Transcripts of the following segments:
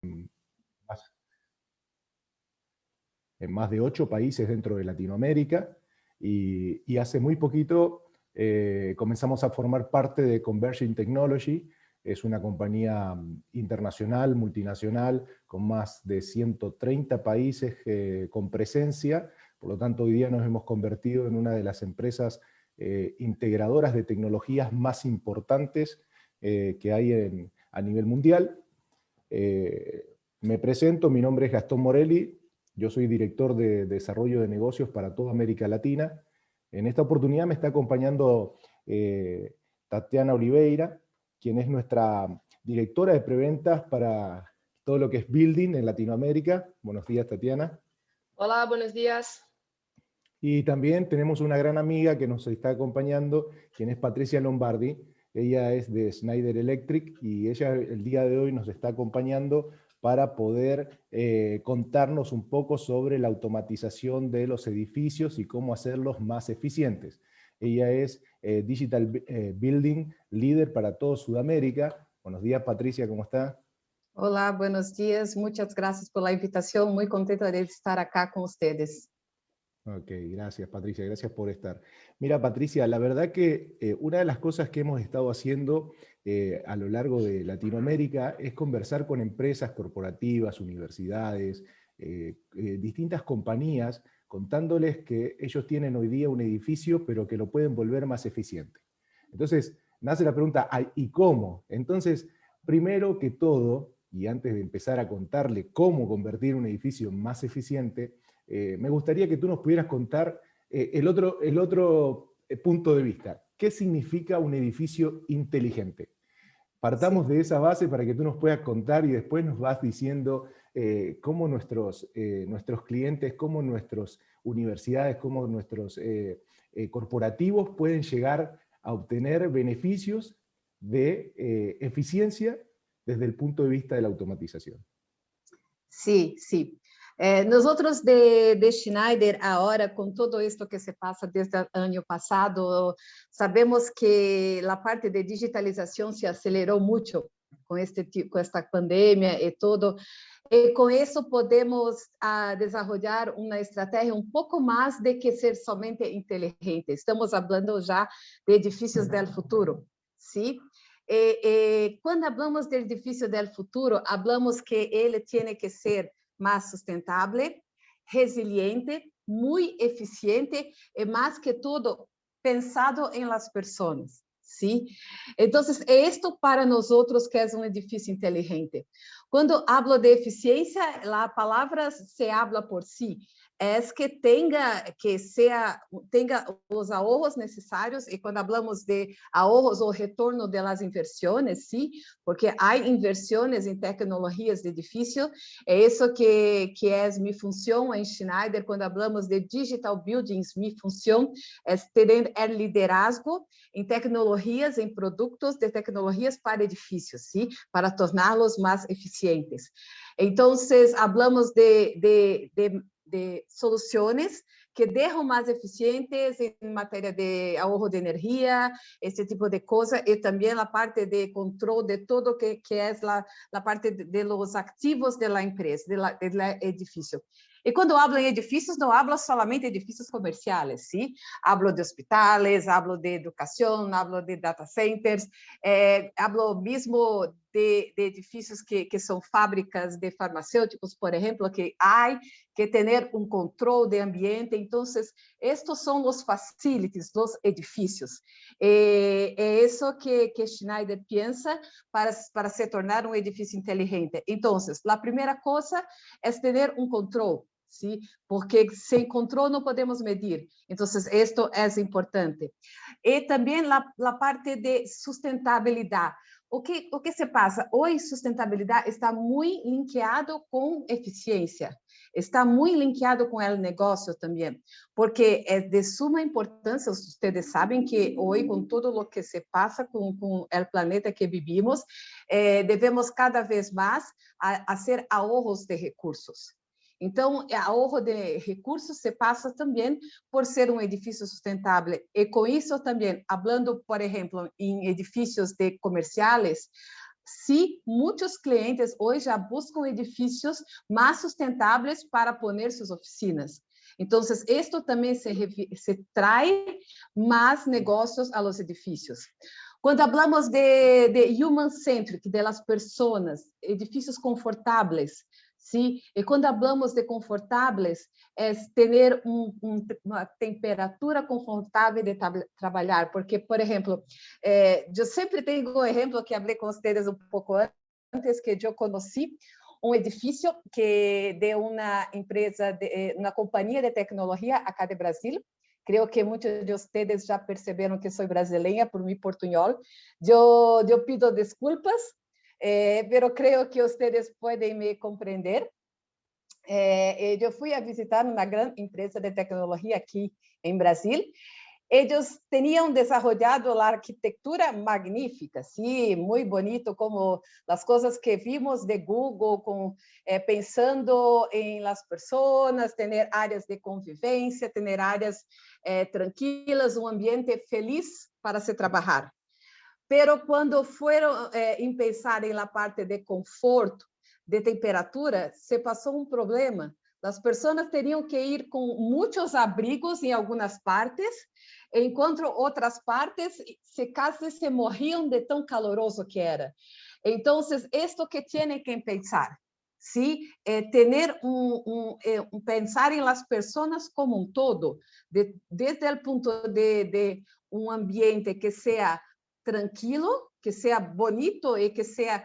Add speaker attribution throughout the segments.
Speaker 1: más, en más de 8 países dentro de Latinoamérica, y hace muy poquito comenzamos a formar parte de Converging Technology. Es una compañía internacional, multinacional, con más de 130 países con presencia. Por lo tanto, hoy día nos hemos convertido en una de las empresas integradoras de tecnologías más importantes que hay a nivel mundial. Me presento, mi nombre es Gastón Morelli, yo soy director de desarrollo de negocios para toda América Latina. En esta oportunidad me está acompañando Tatiana Oliveira, quien es nuestra directora de preventas para todo lo que es building en Latinoamérica. Buenos días, Tatiana.
Speaker 2: Hola, buenos días.
Speaker 1: Y también tenemos una gran amiga que nos está acompañando, quien es Patricia Lombardi. Ella es de Schneider Electric y ella el día de hoy nos está acompañando para poder contarnos un poco sobre la automatización de los edificios y cómo hacerlos más eficientes. Ella es Digital Building Leader para todo Sudamérica. Buenos días, Patricia, ¿cómo está?
Speaker 2: Hola, buenos días. Muchas gracias por la invitación. Muy contenta de estar acá con ustedes.
Speaker 1: Ok, gracias Patricia, gracias por estar. Mira Patricia, la verdad que una de las cosas que hemos estado haciendo a lo largo de Latinoamérica es conversar con empresas corporativas, universidades, distintas compañías, contándoles que ellos tienen hoy día un edificio, pero que lo pueden volver más eficiente. Entonces, nace la pregunta, ¿y cómo? Entonces, primero que todo, y antes de empezar a contarle cómo convertir un edificio más eficiente, me gustaría que tú nos pudieras contar el otro punto de vista. ¿Qué significa un edificio inteligente?
Speaker 2: Sí.
Speaker 1: Partamos de esa base para que tú nos puedas contar y después nos vas diciendo cómo nuestros clientes, cómo nuestras universidades, cómo nuestros corporativos pueden llegar a obtener beneficios de eficiencia desde el punto de vista de la automatización.
Speaker 2: Sí, sí. Nosotros de Schneider, ahora con todo esto que se pasa desde el año pasado, sabemos que la parte de digitalización se aceleró mucho con esta pandemia y todo. Y con eso podemos desarrollar una estrategia un poco más de que ser somente inteligente. Estamos hablando ya de edificios del futuro, ¿sí? Quando hablamos do edifício do futuro, hablamos que ele tem que ser mais sustentável, resiliente, muito eficiente e, mais que tudo, pensado em las pessoas. ¿Sí? Entonces, esto para nosotros que es un edificio inteligente. Cuando hablo de eficiencia, la palabra se habla por sí. Es que tenga os ahorros necessários, e quando hablamos de ahorros ou retorno de las inversiones, sí, porque há inversiones em tecnologias de edifício, é isso que é minha função em Schneider, quando hablamos de digital buildings, minha função é ter liderazgo em tecnologias, em produtos de tecnologias para edifícios, ¿sí? Para torná-los mais eficientes. Então, hablamos de soluções que deixam mais eficientes em matéria de ahorro de energia, esse tipo de coisa, e também a parte de controle de tudo que é a parte de los ativos de la empresa, do edifício. E quando hablo em edifícios, não hablo solamente de edifícios comerciais, ¿sí? Hablo de hospitales, hablo de educação, hablo de data centers, hablo mesmo de edifícios que são fábricas de farmacêuticos, por exemplo, que há que ter um controle de ambiente. Então, estes são os facilities dos edifícios. É isso que Schneider pensa para se tornar um edifício inteligente. Então, a primeira coisa é ter um controle. ¿Sí? Porque sem controle não podemos medir. Então, isto é importante. E também a parte de sustentabilidade. O que se passa? Hoje, sustentabilidade está muito linkeado com eficiência, está muito linkeado com o negócio também, porque é de suma importância. Vocês sabem que hoje, com tudo o que se passa com o planeta que vivimos, devemos cada vez mais fazer ahorros de recursos. Então, ahorro de recursos se passa também por ser um edifício sustentável. E com isso também, falando, por exemplo, em edifícios de comerciais, sí, muchos clientes hoy ya buscan edificios más sustentables para poner sus oficinas. Entonces, esto también se trae más negocios a los edificios. Cuando hablamos de human-centric, de las personas, edificios confortables, ¿sí? Y cuando hablamos de confortables, es tener una temperatura confortable de trabajar. Porque, por ejemplo, yo siempre tengo un ejemplo que hablé con ustedes un poco antes, que yo conocí un edificio de una empresa, una compañía de tecnología acá de Brasil. Creo que muchos de ustedes ya percibieron que soy brasileña por mi portuñol. Yo pido disculpas, pero creo que ustedes pueden me comprender. Yo fui a visitar una gran empresa de tecnología aquí en Brasil. Ellos tenían desarrollado la arquitectura magnífica, sí, muy bonito, como las cosas que vimos de Google, pensando en las personas, tener áreas de convivencia, tener áreas tranquilas, un ambiente feliz para se trabajar. Pero cuando fueron en pensar en la parte de conforto, de temperatura, se pasó un problema. Las personas tenían que ir con muchos abrigos en algunas partes, enquanto otras partes casi se morían de tan caloroso que era. Entonces, esto que tienen que pensar, ¿sí? Tener pensar en las personas como un todo, desde el punto de un ambiente que sea tranquilo, que sea bonito y que sea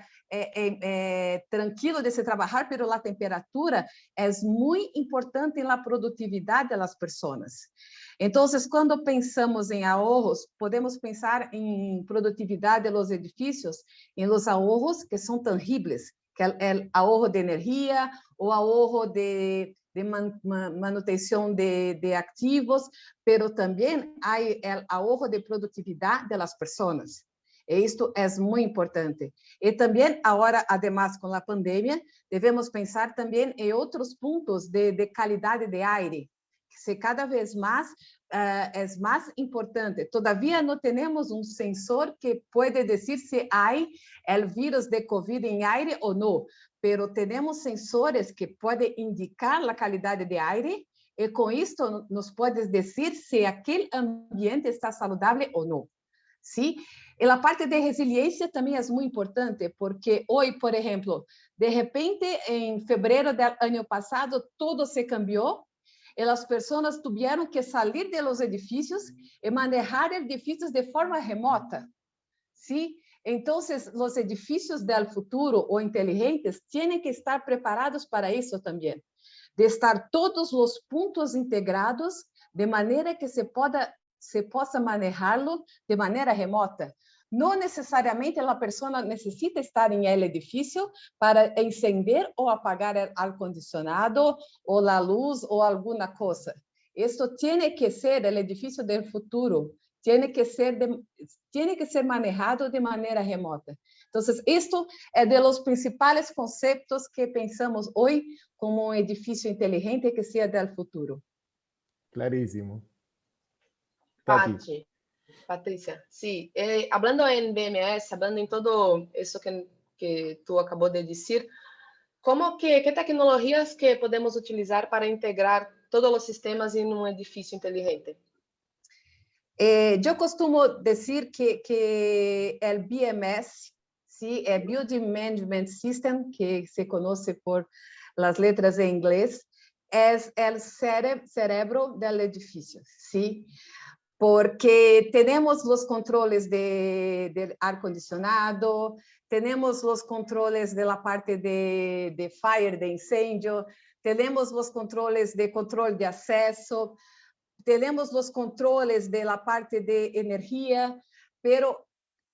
Speaker 2: tranquilo de se trabajar, pero la temperatura es muy importante en la productividad de las personas. Entonces, cuando pensamos en ahorros, podemos pensar en productividad de los edificios, en los ahorros que son tangibles, que é el ahorro de energia, o ahorro de manutenção de ativos, pero também há o ahorro de produtividade das pessoas. Isto é muito importante. E também, agora, además, com a pandemia, devemos pensar também em outros pontos de qualidade de aire, que se cada vez mais é mais importante. Todavia, não temos um sensor que pode dizer se há o vírus de COVID em aire ou não, pero temos sensores que podem indicar a qualidade de aire e, com isto, nos pode dizer se aquele ambiente está saudável ou não. ¿Sí? Y la parte de resiliencia también es muy importante porque hoy, por ejemplo, de repente en febrero del año pasado todo se cambió y las personas tuvieron que salir de los edificios y manejar edificios de forma remota, ¿sí? Entonces, los edificios del futuro o inteligentes tienen que estar preparados para eso también, de estar todos los puntos integrados de manera que se possa manejá-lo de maneira remota. Não necessariamente a pessoa necessita estar em el edifício para encender ou apagar o ar-condicionado, ou a luz, ou alguma coisa. Isso tem que ser o edifício do futuro, tem que ser manejado de maneira remota. Então, isto é de los principais conceitos que pensamos hoje como um edifício inteligente que seja do futuro.
Speaker 1: Clarísimo.
Speaker 3: Pati, Patricia, sí, hablando en BMS, hablando en todo eso que tú acabó de decir, ¿qué tecnologías que podemos utilizar para integrar todos los sistemas en un edificio inteligente?
Speaker 2: Yo costumo decir que el BMS, ¿sí? El Building Management System, que se conoce por las letras en inglés, es el cerebro del edificio, ¿sí? Porque tenemos los controles del ar-condicionado, tenemos los controles de la parte de fire, de incendio, tenemos los controles de control de acceso, tenemos los controles de la parte de energía, pero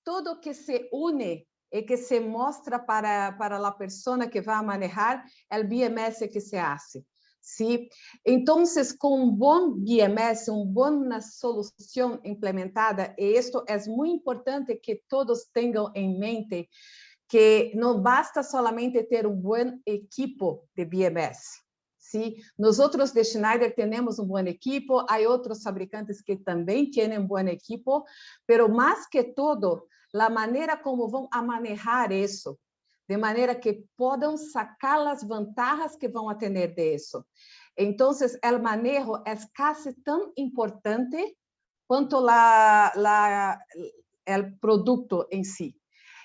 Speaker 2: todo que se une y que se muestra para la persona que va a manejar el BMS que se hace. ¿Sí? Entonces, con un buen BMS, una buena solución implementada, y esto es muy importante que todos tengan en mente, que no basta solamente ter un buen equipo de BMS. ¿Sí? Nosotros de Schneider tenemos un buen equipo, hay otros fabricantes que también tienen buen equipo, pero más que todo, a maneira como vão a manejar isso, de maneira que possam sacar as vantagens que vão a ter disso. Então, o manejo é quase tão importante quanto o produto em si.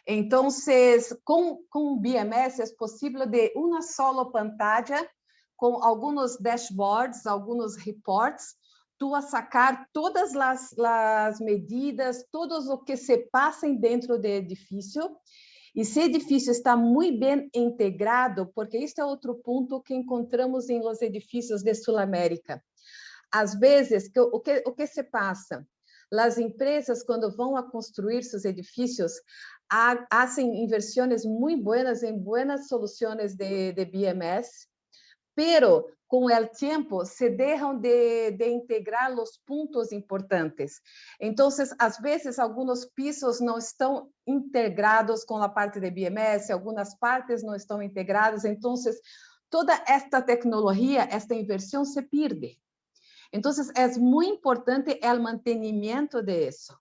Speaker 2: Então, com BMS é possível de uma só pantalla, com alguns dashboards, alguns reports, tu a sacar todas as medidas, todos o que se passam dentro do edifício. E se o edifício está muito bem integrado, porque este é outro ponto que encontramos em los edifícios de Sul-América. Às vezes, o que se passa? As empresas, quando vão a construir seus edifícios, fazem inversões muito boas em boas soluções de BMS, pero com o tempo se deixam de integrar os pontos importantes. Então, às vezes, alguns pisos não estão integrados com a parte de BMS, algumas partes não estão integradas. Então, toda esta tecnologia, esta inversão se perde. Então, é muito importante o mantenimento disso,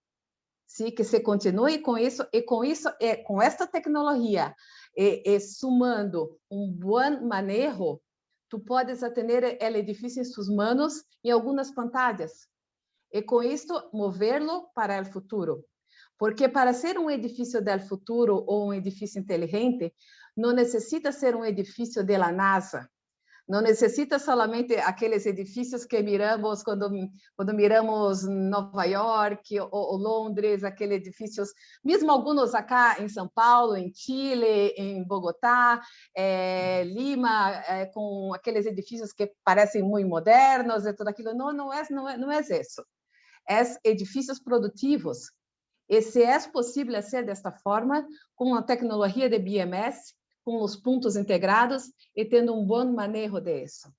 Speaker 2: sim, que se continue com isso e com esta tecnologia e sumando bom manejo, tu podes atender o edifício em suas mãos em algumas pantallas e com isto moverlo para o futuro. Porque para ser um edifício do futuro ou um edifício inteligente, não necessita ser um edifício da NASA. Não necessita somente aqueles edifícios que miramos quando miramos Nova York ou Londres, aqueles edifícios, mesmo alguns acá em São Paulo, em Chile, em Bogotá, Lima, com aqueles edifícios que parecem muito modernos e tudo aquilo. Não é isso. É edifícios produtivos. E se é possível ser desta forma, com a tecnologia de BMS, com os pontos integrados e tendo bom manejo disso.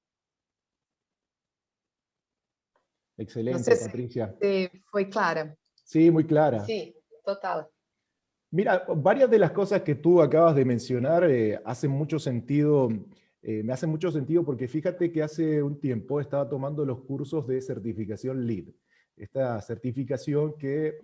Speaker 1: Excelente, Patricia.
Speaker 2: ¿Fue clara?
Speaker 1: Sí, muy clara.
Speaker 3: Sí, total.
Speaker 1: Mira, varias de las cosas que tú acabas de mencionar hacen mucho sentido, me hacen mucho sentido porque fíjate que hace un tiempo estaba tomando los cursos de certificación LEED. Esta certificación que,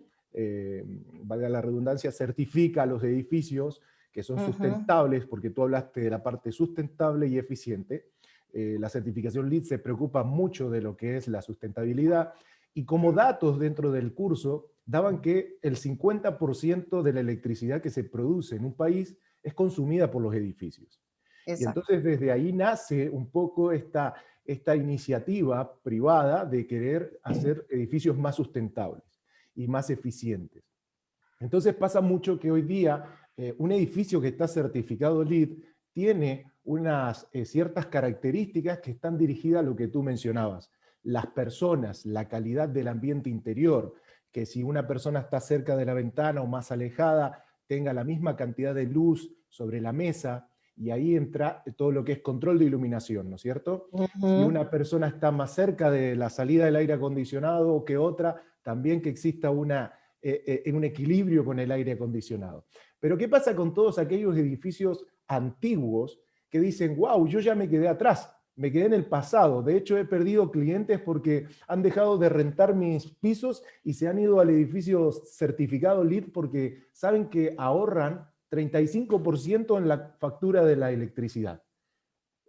Speaker 1: valga la redundancia, certifica a los edificios que son sustentables, porque tú hablaste de la parte sustentable y eficiente. La certificación LEED se preocupa mucho de lo que es la sustentabilidad, y como datos dentro del curso daban que el 50% de la electricidad que se produce en un país es consumida por los edificios. Exacto. Y entonces desde ahí nace un poco esta iniciativa privada de querer hacer edificios más sustentables y más eficientes. Entonces pasa mucho que hoy día un edificio que está certificado LEED tiene unas ciertas características que están dirigidas a lo que tú mencionabas. Las personas, la calidad del ambiente interior, que si una persona está cerca de la ventana o más alejada, tenga la misma cantidad de luz sobre la mesa, y ahí entra todo lo que es control de iluminación, ¿no es cierto? Si una persona está más cerca de la salida del aire acondicionado que otra, también que exista un equilibrio con el aire acondicionado. Pero ¿qué pasa con todos aquellos edificios antiguos que dicen, wow, yo ya me quedé atrás, me quedé en el pasado, de hecho he perdido clientes porque han dejado de rentar mis pisos y se han ido al edificio certificado LEED porque saben que ahorran 35% en la factura de la electricidad?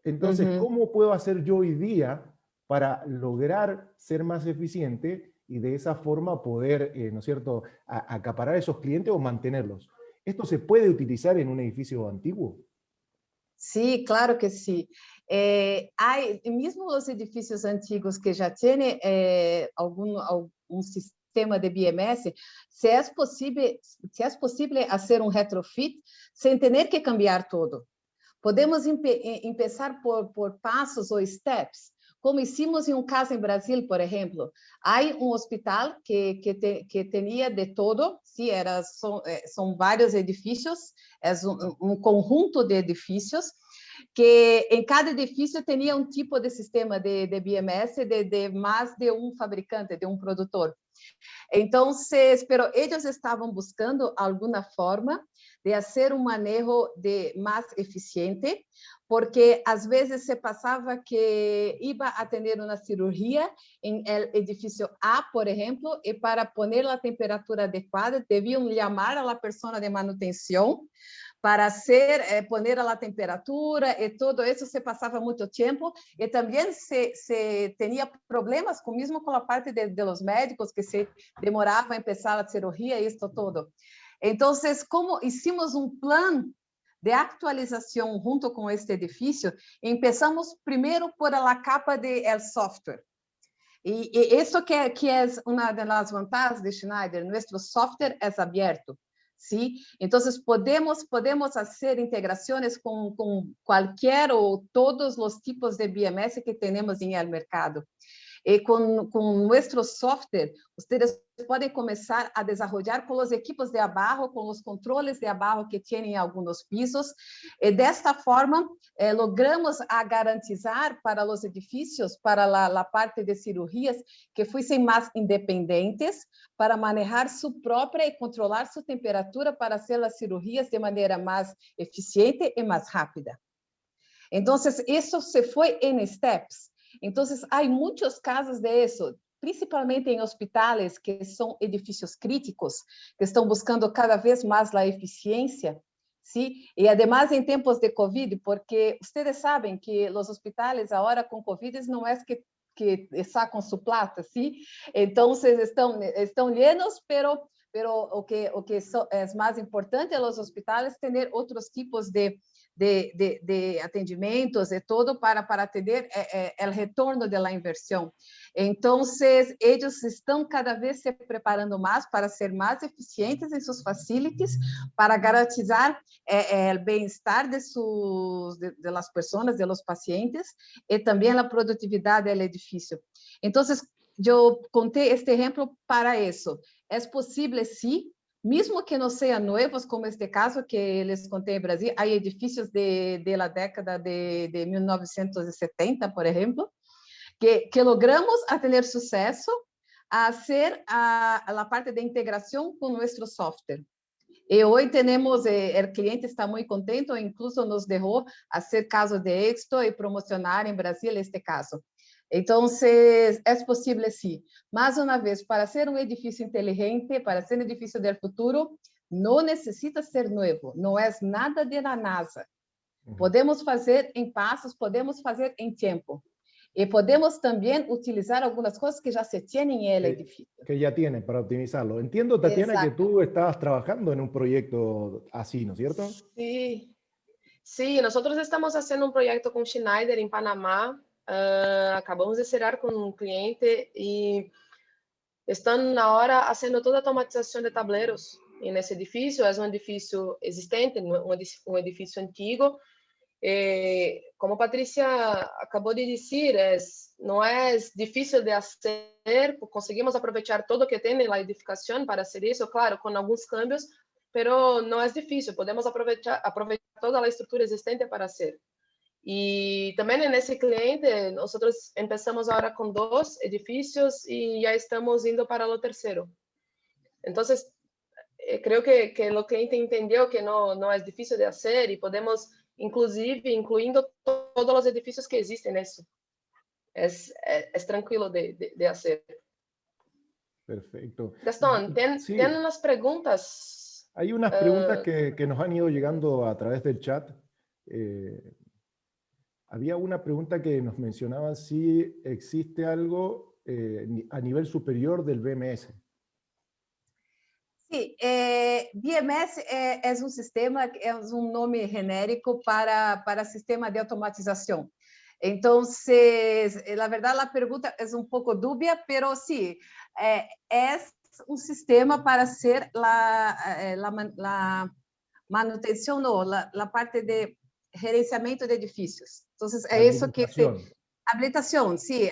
Speaker 1: Entonces, ¿cómo puedo hacer yo hoy día para lograr ser más eficiente y de esa forma poder, ¿no es cierto?, acaparar a esos clientes o mantenerlos? ¿Esto se puede utilizar en un edificio antiguo?
Speaker 2: Sí, claro que sí. Hay mismo los edificios antiguos que ya tienen algún sistema de BMS, se é possível fazer retrofit sem ter que cambiar todo. Podemos começar por passos ou steps, como hicimos em caso em Brasil, por exemplo. Há hospital que tinha de todo, sim, são vários edifícios, é conjunto de edifícios, que em cada edifício tinha tipo de sistema de BMS de mais de fabricante, de produtor. Então, pero eles estavam buscando alguma forma de fazer manejo mais eficiente, porque às vezes se passava que ia a ter uma cirurgia em edifício A, por exemplo, e para poner a temperatura adequada, deviam chamar a pessoa de manutenção para poner a temperatura e tudo isso. Se passava muito tempo e também se tinha problemas mesmo com a parte de los médicos, que se demorava a começar a cirurgia e isso todo. Então, como hicimos plano de actualização junto com este edifício, começamos primeiro por a capa de software. E isso que é uma das vantagens de Schneider, nosso software é aberto. ¿Sí? Entonces, podemos hacer integraciones con cualquier o todos los tipos de BMS que tenemos en el mercado. Com nosso software, vocês podem começar a desenvolver com os equipos de abaixo, com os controles de abaixo que têm em alguns pisos. E desta forma, logramos a garantizar para os edifícios, para a parte de cirurgias, que fossem mais independentes, para manejar sua própria e controlar sua temperatura para fazer as cirurgias de maneira mais eficiente e mais rápida. Então, isso se foi em steps. Então, há muitos casos disso, principalmente em hospitais, que são edifícios críticos, que estão buscando cada vez mais a eficiência, sim? E, además, em tempos de Covid, porque vocês sabem que os hospitais, agora com Covid, não é que sacam sua plata, sim? Então, estão llenos, pero o que é mais importante é os hospitais ter outros tipos de atendimentos e todo para atender o retorno da inversão. Então, eles estão cada vez se preparando mais para ser mais eficientes em suas facilities, para garantizar o bem-estar de las pessoas, de los pacientes, e também a produtividade do edifício. Então, eu contei este exemplo para isso. É possível, sim, mesmo que não sejam novos, como este caso que les contei em Brasil, há edifícios da década de 1970, por exemplo, que logramos a ter sucesso a ser a parte de integração com nosso software. E hoje temos, o cliente está muito contente, incluso nos deixou fazer caso de éxito e promocionar em Brasil este caso. Então, é possível, sim. Mais uma vez, para ser edifício inteligente, para ser edifício do futuro, não necessita ser novo, não é nada de la NASA. Podemos fazer em passos, podemos fazer em tempo. E podemos também utilizar algumas coisas que já se têm em el edifício.
Speaker 1: Que ya tienen para optimizarlo. Entiendo, Tatiana, que tú estabas trabajando en un proyecto así, ¿no es cierto?
Speaker 3: Sí. Sí, nosotros estamos haciendo un proyecto con Schneider en Panamá. Acabamos de cerrar con un cliente y están ahora haciendo toda a automatización de tableros en ese edificio. Es un edificio existente, un edificio antiguo. Como Patrícia acabou de dizer, não é difícil de fazer, conseguimos aproveitar todo o que tem na edificação para fazer isso, claro, com alguns cambios, mas não é difícil, podemos aproveitar toda a estrutura existente para fazer. E também nesse cliente, nós começamos agora com 2 edifícios e já estamos indo para o terceiro. Então, creio que o cliente entendeu que não é difícil de fazer e podemos, inclusive, incluindo todos os edifícios que existem nisso. É tranquilo de fazer.
Speaker 1: Perfecto.
Speaker 3: Gastón,
Speaker 1: Sí.
Speaker 3: ¿tienen unas preguntas?
Speaker 1: Hay unas preguntas que nos han ido llegando a través del chat. Había una pregunta que nos mencionaban si existe algo a nivel superior del BMS.
Speaker 2: Sí, BMS es un sistema, es un nombre genérico para sistema de automatización. Entonces, la verdad, la pregunta es un poco dubia, pero sí, es un sistema para hacer la manutención, no, la parte de gerenciamento de edificios. Entonces, es eso que se... Habilitação, sim.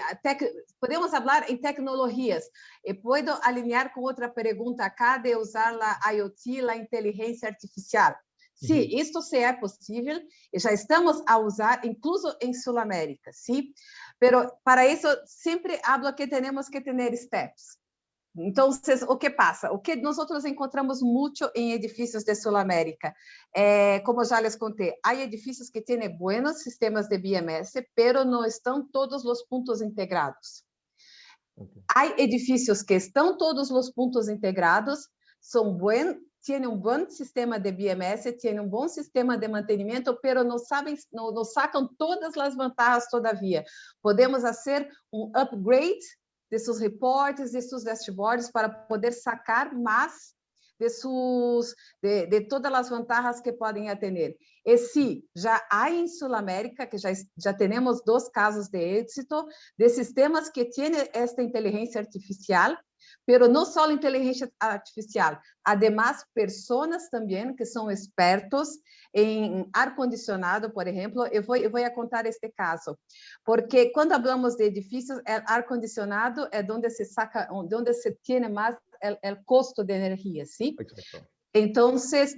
Speaker 2: Podemos falar em tecnologias. E posso alinhar com outra pergunta acá de usar a IoT, a inteligência artificial. Sim, isto se é possível e já estamos a usar, incluso em Sul-América, sim. Pero para isso sempre hablo que temos que ter steps. Entonces, o que pasa? O que nosotros encontramos mucho en edificios de Sudamérica, como ya les conté, hay edificios que tienen buenos sistemas de BMS, pero no están todos los puntos integrados.
Speaker 1: Okay.
Speaker 2: Hay edificios que están todos los puntos integrados, tienen un buen sistema de BMS, tienen un buen sistema de mantenimiento, pero no sacan todas las ventajas todavía. Podemos hacer un upgrade de sus reportes, de sus dashboards, para poder sacar más de todas as vantagens que podem ter. E sim, já há em Sul-América, que já temos 2 casos de êxito, de sistemas que têm esta inteligência artificial, pero não só inteligência artificial, además, pessoas também que são expertos em ar-condicionado, por exemplo. Eu vou contar este caso, porque quando falamos de edifícios, ar-condicionado é onde se tem mais o custo de energia, ¿sí?
Speaker 1: Exacto.
Speaker 2: Entonces,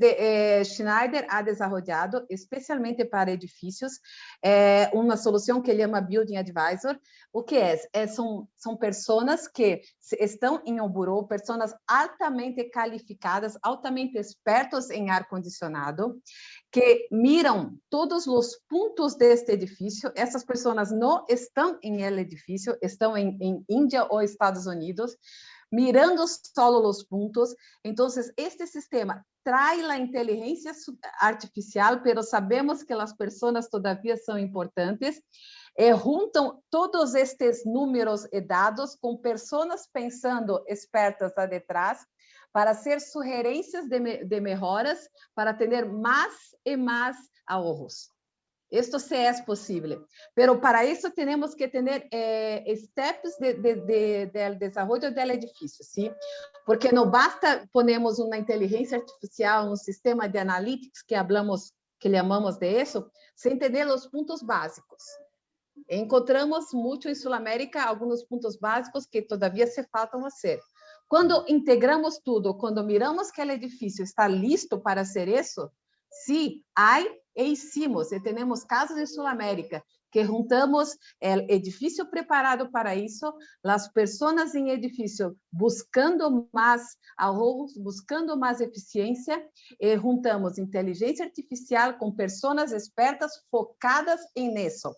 Speaker 2: Schneider ha desarrollado, especialmente para edifícios, uma solução que ele chama Building Advisor. O que é? São pessoas que estão em um bureau, pessoas altamente qualificadas, altamente expertos em ar-condicionado, que miram todos os pontos deste edifício. Essas pessoas não estão em el edifício, estão em Índia ou Estados Unidos, mirando solo os pontos. Então, este sistema traz a inteligência artificial, pero sabemos que as pessoas todavia são importantes. Juntam todos estes números e dados com pessoas pensando expertas atrás, para hacer sugerências de melhoras, para ter mais e mais ahorros. Esto sí es posible, pero para eso tenemos que tener steps del desarrollo del edificio, ¿sí? Porque no basta ponemos una inteligencia artificial, un sistema de analytics que le llamamos de eso, sin tener los puntos básicos. Encontramos mucho en Sudamérica algunos puntos básicos que todavía se faltan hacer. Cuando integramos tudo, cuando miramos que el edificio está listo para hacer eso, sí, hay e hicimos, e temos casos em Sul-América que juntamos o edifício preparado para isso, as pessoas em edifício buscando mais ahorros, buscando mais eficiência, e juntamos inteligência artificial com pessoas expertas focadas em isso.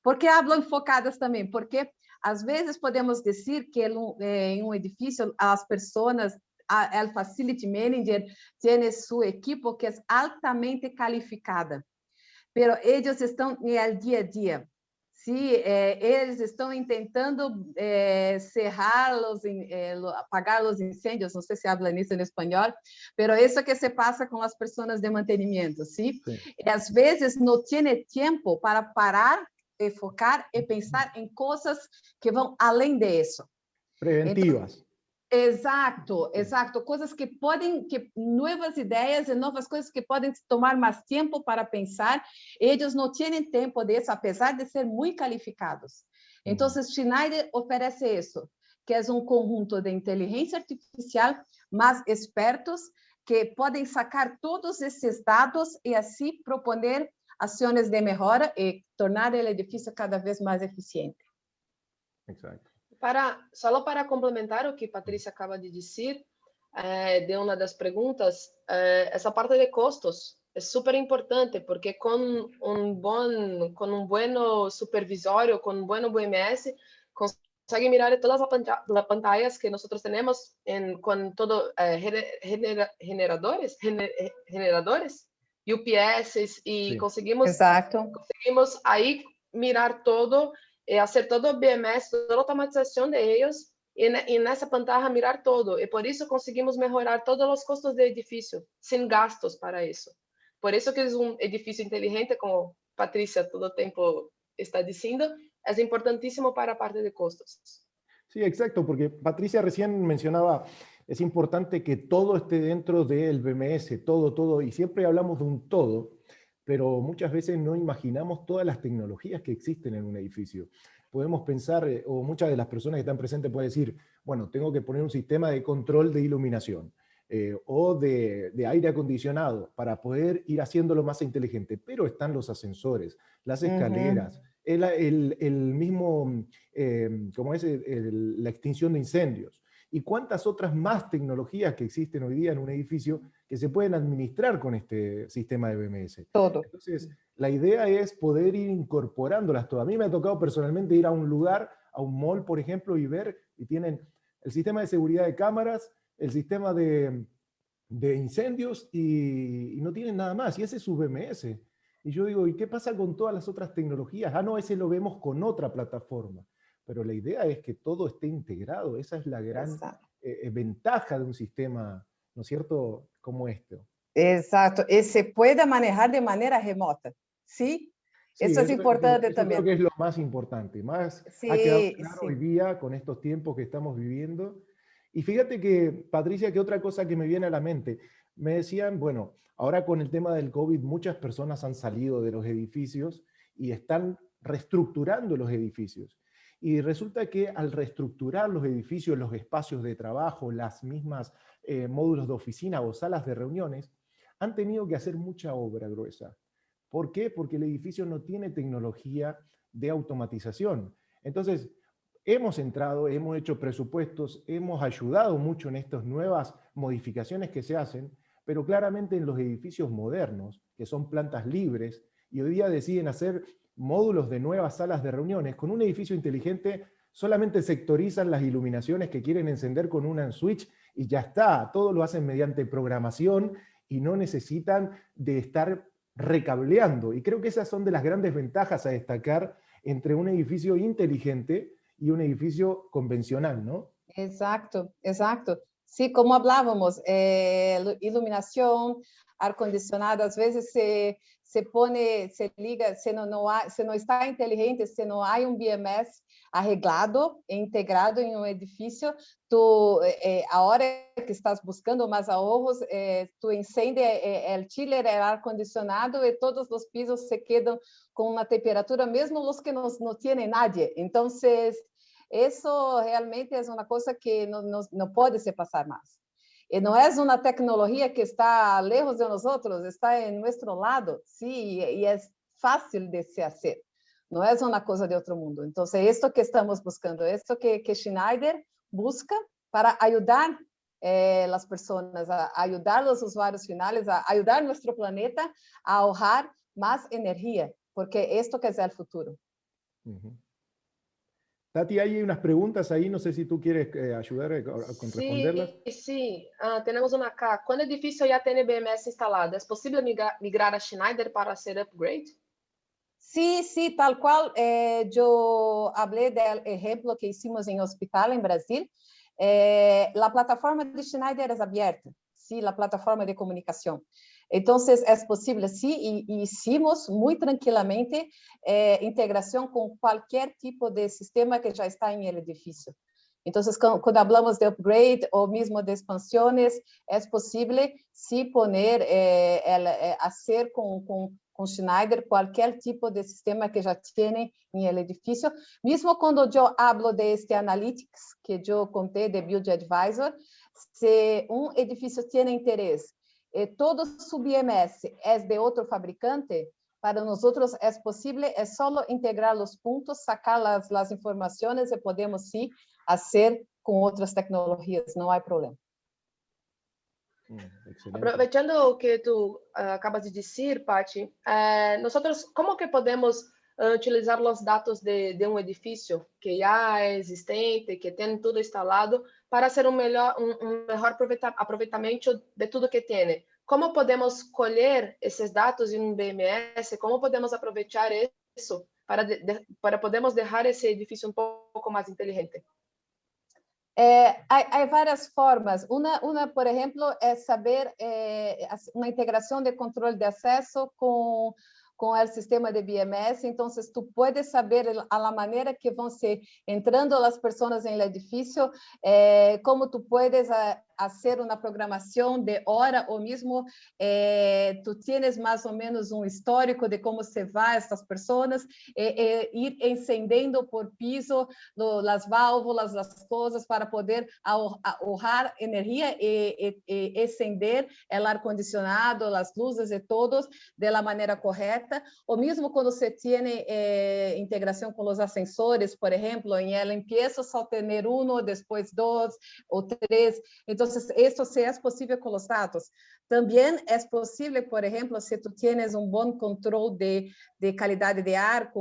Speaker 2: Por que hablo focadas também? Porque às vezes podemos dizer que em um edifício as pessoas, o facility manager tem sua equipe que é altamente qualificada, pero eles estão no dia a dia. Sim, eles estão tentando apagar os incêndios, não sei se habla nisso em espanhol, pero isso que se passa com as pessoas de mantenimento, sim? E às vezes não tem tempo para parar e focar e pensar em coisas que vão além disso.
Speaker 1: Preventivas.
Speaker 2: Então, exato. Coisas que novas ideias e novas coisas que podem tomar mais tempo para pensar. Eles não têm tempo disso, apesar de ser muito qualificados. Então, Schneider oferece isso, que é um conjunto de inteligência artificial, mais expertos, que podem sacar todos esses dados e assim proponer ações de melhora e tornar o edifício cada vez mais eficiente.
Speaker 1: Exato.
Speaker 3: Só para complementar o que Patrícia acaba de dizer, de uma das perguntas, essa parte de custos é super importante, porque com um bom supervisório, com um bom BMS, consegue mirar todas as pantallas que nós temos com todo generadores, UPS, e
Speaker 2: sí.
Speaker 3: conseguimos aí mirar todo, fazer todo o BMS, toda a automatização de eles, e nessa pantalla mirar todo. E por isso conseguimos melhorar todos os custos do edifício, sem gastos para isso. Por isso que é um edifício inteligente, como Patrícia todo o tempo está dizendo, é importantíssimo para a parte de custos.
Speaker 1: Sí, exacto, porque Patricia recién mencionaba, es importante que todo esté dentro del BMS, todo, y siempre hablamos de un todo, pero muchas veces no imaginamos todas las tecnologías que existen en un edificio. Podemos pensar, o muchas de las personas que están presentes pueden decir, bueno, tengo que poner un sistema de control de iluminación, o de aire acondicionado, para poder ir haciéndolo más inteligente, pero están los ascensores, las escaleras, el mismo, como es la extinción de incendios. y cuántas otras más tecnologías que existen hoy día en un edificio que se pueden administrar con este sistema de BMS.
Speaker 2: Todo.
Speaker 1: Entonces, la idea es poder ir incorporándolas todas. A mí me ha tocado personalmente ir a un lugar, a un mall, por ejemplo, y ver, y tienen el sistema de seguridad de cámaras, el sistema de incendios, y no tienen nada más, y ese es su BMS. Y yo digo, ¿y qué pasa con todas las otras tecnologías? Ah, no, ese lo vemos con otra plataforma. Pero la idea es que todo esté integrado. Esa es la gran ventaja de un sistema, ¿no es cierto?, como este.
Speaker 2: Exato, e se pueda manejar de manera remota, ¿sí?
Speaker 1: Sí,
Speaker 2: Eso es importante
Speaker 1: eso
Speaker 2: también.
Speaker 1: creo que es lo más importante. Más
Speaker 2: Sí,
Speaker 1: ha quedado claro
Speaker 2: sí.
Speaker 1: hoy día con estos tiempos que estamos viviendo. Y fíjate que, Patricia, que otra cosa que me viene a la mente, me decían, bueno, ahora con el tema del COVID, muchas personas han salido de los edificios y están reestructurando los edificios. Y resulta que al reestructurar los edificios, los espacios de trabajo, las mismas módulos de oficina o salas de reuniones, han tenido que hacer mucha obra gruesa. ¿Por qué? Porque el edificio no tiene tecnología de automatización. Entonces, hemos entrado, hemos hecho presupuestos, hemos ayudado mucho en estas nuevas modificaciones que se hacen, pero claramente en los edificios modernos, que son plantas libres, y hoy día deciden hacer módulos de nuevas salas de reuniones, con un edificio inteligente solamente sectorizan las iluminaciones que quieren encender con una switch y ya está, todo lo hacen mediante programación y no necesitan de estar recableando. Y creo que esas son de las grandes ventajas a destacar entre un edificio inteligente y un edificio convencional, ¿no?
Speaker 2: Exacto, exacto. Sí, como hablábamos, iluminación, ar-condicionado, às vezes se pone, se liga, se não está inteligente, se não há BMS arreglado e integrado em edifício, a hora que estás buscando mais ahorros, tu encende o chiller, o ar-condicionado e todos os pisos se quedam com uma temperatura, mesmo os que não têm nadie. Então, isso realmente é uma coisa que não pode se passar mais. E não é uma tecnologia que está lejos de nós, está em nosso lado, sim, e é fácil de se fazer. Não é uma coisa de outro mundo. Então, é isso que estamos buscando, é isso que Schneider busca para ajudar as pessoas, a ajudar os usuários finais, a ajudar nosso planeta a ahorrar mais energia, porque isto que é o futuro.
Speaker 1: Tati, hay unas preguntas ahí, no sé si tú quieres ayudar con responderlas.
Speaker 3: Sí, tenemos una acá. Cuando el edificio ya tiene BMS instalado, ¿es posible migrar a Schneider para hacer upgrade?
Speaker 2: Sí, sí, tal cual. Yo hablé del ejemplo que hicimos en hospital en Brasil. La plataforma de Schneider es abierta, sí, la plataforma de comunicación. Entonces, es posible, sí, y hicimos muy tranquilamente integración con cualquier tipo de sistema que ya está en el edificio. Entonces, cuando hablamos de upgrade o mismo de expansiones, es posible, sí, poner, hacer con Schneider cualquier tipo de sistema que ya tiene en el edificio. Mismo cuando yo hablo de este Analytics que yo conté de Build Advisor, si un edificio tiene interés, todo su BMS es de otro fabricante, para nosotros es posible, es solo integrar los puntos, sacar las informaciones y podemos sí hacer con otras tecnologías, no hay problema.
Speaker 3: Aproveitando o que tu acabas de dizer, Paty, nosotros, como que podemos utilizar os dados de um edifício que já é existente, que tem tudo instalado, para ser um melhor aproveitamento de tudo que tem? Como podemos colher esses dados em um BMS? Como podemos aproveitar isso para podermos deixar esse edifício um pouco mais inteligente?
Speaker 2: Hay varias formas. Una, por ejemplo, es saber una integración de control de acceso con el sistema de BMS. Entonces, tú puedes saber a la manera que van entrando las personas en el edificio, cómo tú puedes hacer una programación de hora o mismo tú tienes más o menos un histórico de cómo se va estas personas, ir encendiendo por piso las válvulas, las cosas para poder ahorrar energía y encender el ar condicionado, las luces de todos de la manera correcta, o mismo cuando se tiene integración con los ascensores, por ejemplo, en el empiezo solo tener uno, después dos o tres. Entonces, esto sí es posible con los datos. También es posible, por ejemplo, si tú tienes un buen control de calidad de ar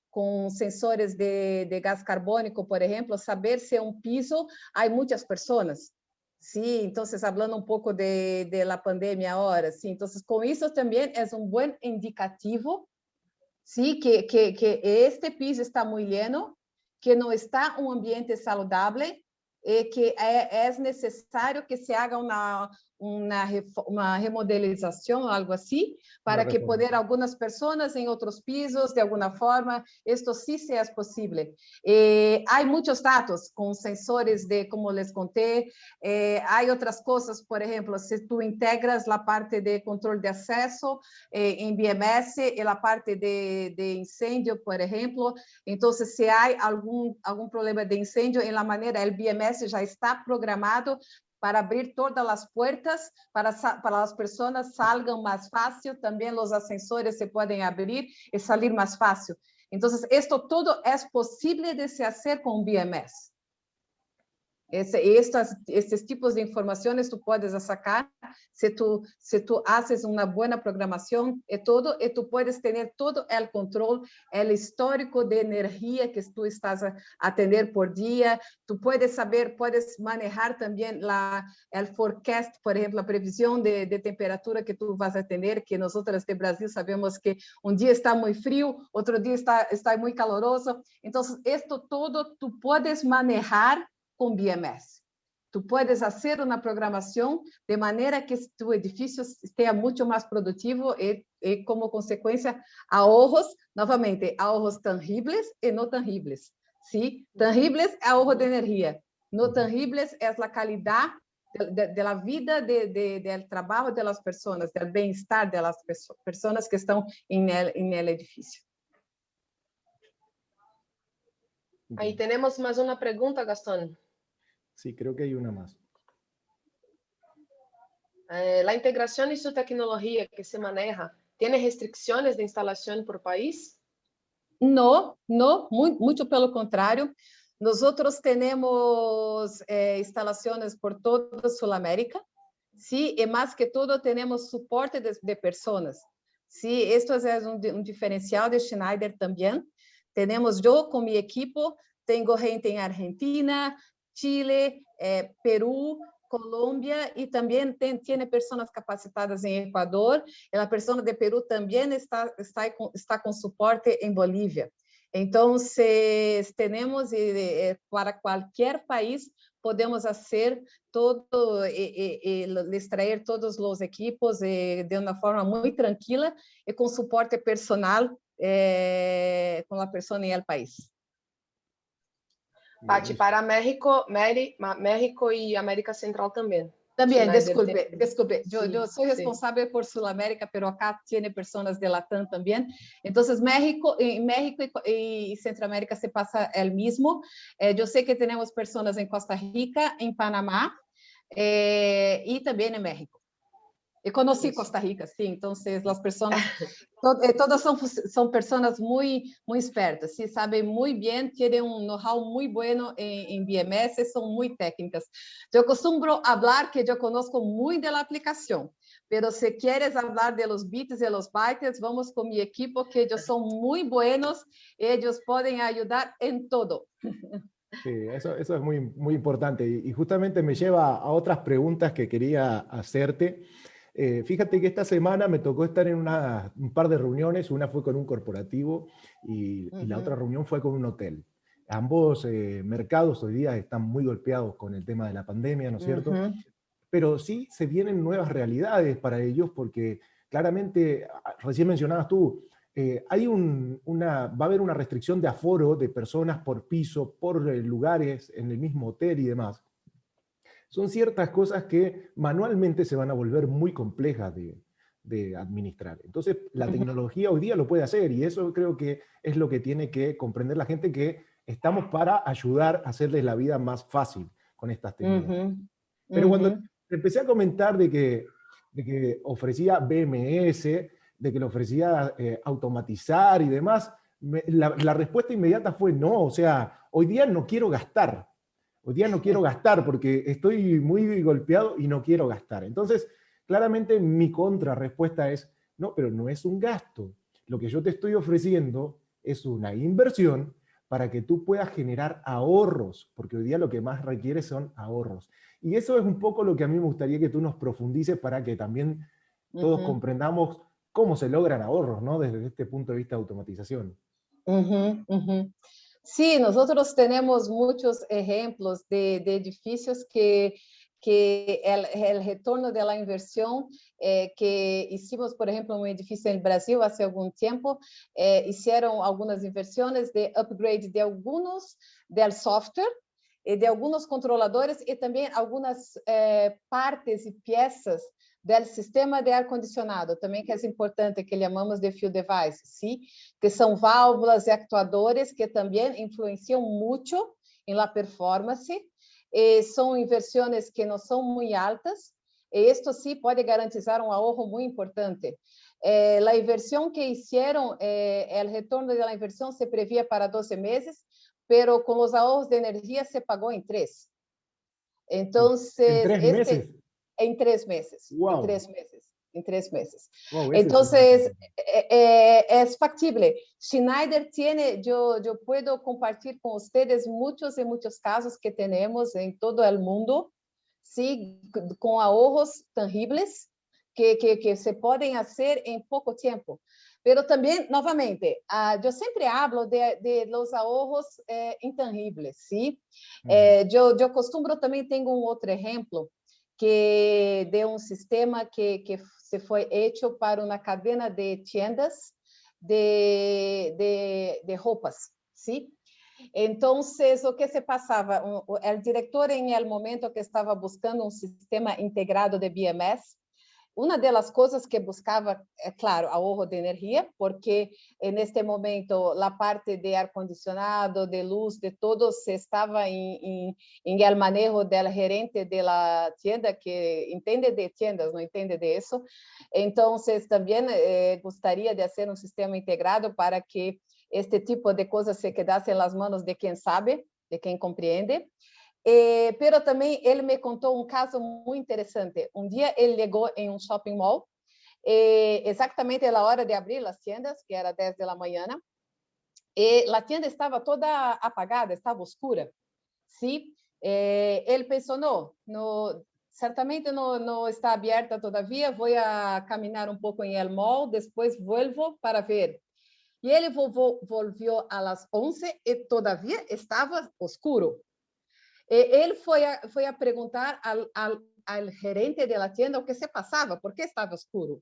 Speaker 2: con sensores de gas carbónico, por ejemplo, saber si en un piso hay muchas personas. Sí, entonces hablando un poco de la pandemia ahora, sí, entonces con eso también es un buen indicativo, sí, que este piso está muy lleno, que no está un ambiente saludable, que es necesario que se haga una remodelización o algo así, para que poder algunas personas en otros pisos, de alguna forma, esto sí sea posible. Hay muchos datos con sensores de, como les conté, hay otras cosas, por ejemplo, si tú integras la parte de control de acceso en BMS y la parte de incendio, por ejemplo, entonces si hay algún problema de incendio, en la manera, el BMS ya está programado para abrir todas las puertas, para las personas salgan más fácil, también los ascensores se pueden abrir y salir más fácil. Entonces, esto todo es posible de se hacer con BMS. Esses tipos de informações tu puedes sacar se tu haces uma boa programação e tu puedes ter todo o controle, o histórico de energia que tu estás a ter por dia. Tu puedes saber, puedes manejar também o forecast, por exemplo, a previsão de temperatura que tu vas a ter, que nós de Brasil sabemos que um dia está muito frio, outro dia está muito caloroso. Então, isto todo tu puedes manejar com BMS. Tu puedes fazer uma programação de maneira que tu edifício esteja muito mais produtivo e como consequência, ahorros, novamente, ahorros tangíveis e não tangíveis. ¿Sí? Tangíveis é ahorro de energia. No tangíveis é a qualidade da vida, do trabalho das pessoas, do bem-estar das pessoas que estão em el edifício.
Speaker 3: Ahí tenemos más una pregunta, Gastón.
Speaker 1: Sí, creo que hay una más.
Speaker 3: La integración y su tecnología que se maneja, ¿tiene restricciones de instalación por país?
Speaker 2: No, mucho pelo contrário. Nosotros tenemos instalaciones por toda Sudamérica, ¿sí? Y más que todo tenemos soporte de personas, ¿sí? Esto es un diferencial de Schneider también. Tenemos, yo con mi equipo, tengo gente en Argentina, Chile, Perú, Colômbia, e também tem pessoas capacitadas em Equador, e a pessoa de Peru também está com suporte em Bolívia. Então, temos, para qualquer país, podemos fazer todo, extrair todos os equipos de uma forma muito tranquila e com suporte personal com a pessoa em el país.
Speaker 3: Pati, para México y América Central también.
Speaker 2: También, disculpe. Yo soy responsable por Sudamérica, pero acá tiene personas de Latam también. Entonces, México y Centroamérica se pasa el mismo. Yo sé que tenemos personas en Costa Rica, en Panamá y también en México. Eu conheci Costa Rica, sim. Então, as pessoas, todas são pessoas muito espertas, sim, sabem muito bem, têm know-how muito bueno em BMS, são muito técnicas. Eu costumo falar que eu conheço muito da aplicação, mas se queres falar de los bits e los bytes, vamos com minha equipe, que eles são muito buenos, eles podem ajudar em todo.
Speaker 1: Sí, eso es muy importante y justamente me lleva a otras preguntas que quería hacerte. Fíjate que esta semana me tocó estar en un par de reuniones, una fue con un corporativo y la otra reunión fue con un hotel. Ambos mercados hoy día están muy golpeados con el tema de la pandemia, ¿no es cierto? Pero sí se vienen nuevas realidades para ellos porque claramente, recién mencionabas tú, va a haber una restricción de aforo de personas por piso, por lugares en el mismo hotel y demás. son ciertas cosas que manualmente se van a volver muy complejas de administrar. Entonces, la tecnología hoy día lo puede hacer, y eso creo que es lo que tiene que comprender la gente, que estamos para ayudar a hacerles la vida más fácil con estas tecnologías. Pero cuando empecé a comentar de que ofrecía BMS, de que le ofrecía automatizar y demás, la respuesta inmediata fue no. O sea, hoy día no quiero gastar. Hoy día no quiero gastar porque estoy muy golpeado y no quiero gastar. Entonces, claramente mi contrarrespuesta es, no, pero no es un gasto. Lo que yo te estoy ofreciendo es una inversión para que tú puedas generar ahorros, porque hoy día lo que más requiere son ahorros. Y eso es un poco lo que a mí me gustaría que tú nos profundices para que también todos comprendamos cómo se logran ahorros, ¿no? Desde este punto de vista de automatización.
Speaker 2: Sí, nosotros tenemos muchos ejemplos de edificios que el retorno de la inversión que hicimos, por ejemplo, un edificio en Brasil hace algún tiempo, hicieron algunas inversiones de upgrade de algunos del software, de algunos controladores y también algunas partes y piezas del sistema de ar-condicionado, também que é importante, que chamamos de field device, ¿sí? Que são válvulas e actuadores que também influenciam muito em la performance. São inversões que não são muito altas, e isto sí pode garantizar um ahorro muito importante. A inversão que hicieron, o retorno da inversão se previa para 12 meses, pero com os ahorros de energia se pagou em 3. Então,
Speaker 1: ¿En 3 meses?
Speaker 2: En 3 meses.
Speaker 1: Wow.
Speaker 2: En 3 meses.
Speaker 1: Wow,
Speaker 2: entonces, es factible. Schneider tiene, yo puedo compartir con ustedes muchos y muchos casos que tenemos en todo el mundo, ¿sí? Con ahorros tangibles que se pueden hacer en poco tiempo. Pero también, novamente, yo siempre hablo de los ahorros intangibles, ¿sí? Yo costumbro, también tengo un otro ejemplo, que de um sistema que se foi hecho para uma cadena de tiendas de roupas, ¿sí? Então, o que se passava? O diretor, em el momento que estava buscando um sistema integrado de BMS, uma das coisas que buscava, é claro, ahorro de energia, porque neste momento a parte de ar-condicionado, de luz, de todo, se estava em el manejo del gerente de la tienda, que entende de tiendas, não entende de isso. Então, também gostaria de fazer um sistema integrado para que este tipo de coisas se quedasse nas mãos de quem sabe, de quem compreende. Pero também ele me contou um caso muito interessante. Um dia ele chegou em um shopping mall, exatamente na hora de abrir as tiendas, que era 10 da manhã, e a tienda estava toda apagada, estava escura. Sim? Ele pensou, não, certamente não está aberta todavia, vou a caminhar um pouco em el mall, depois volvo para ver. E ele volviu às 11 e todavia estava escuro. Ele foi a perguntar ao gerente da tienda o que se passava, por que estava escuro.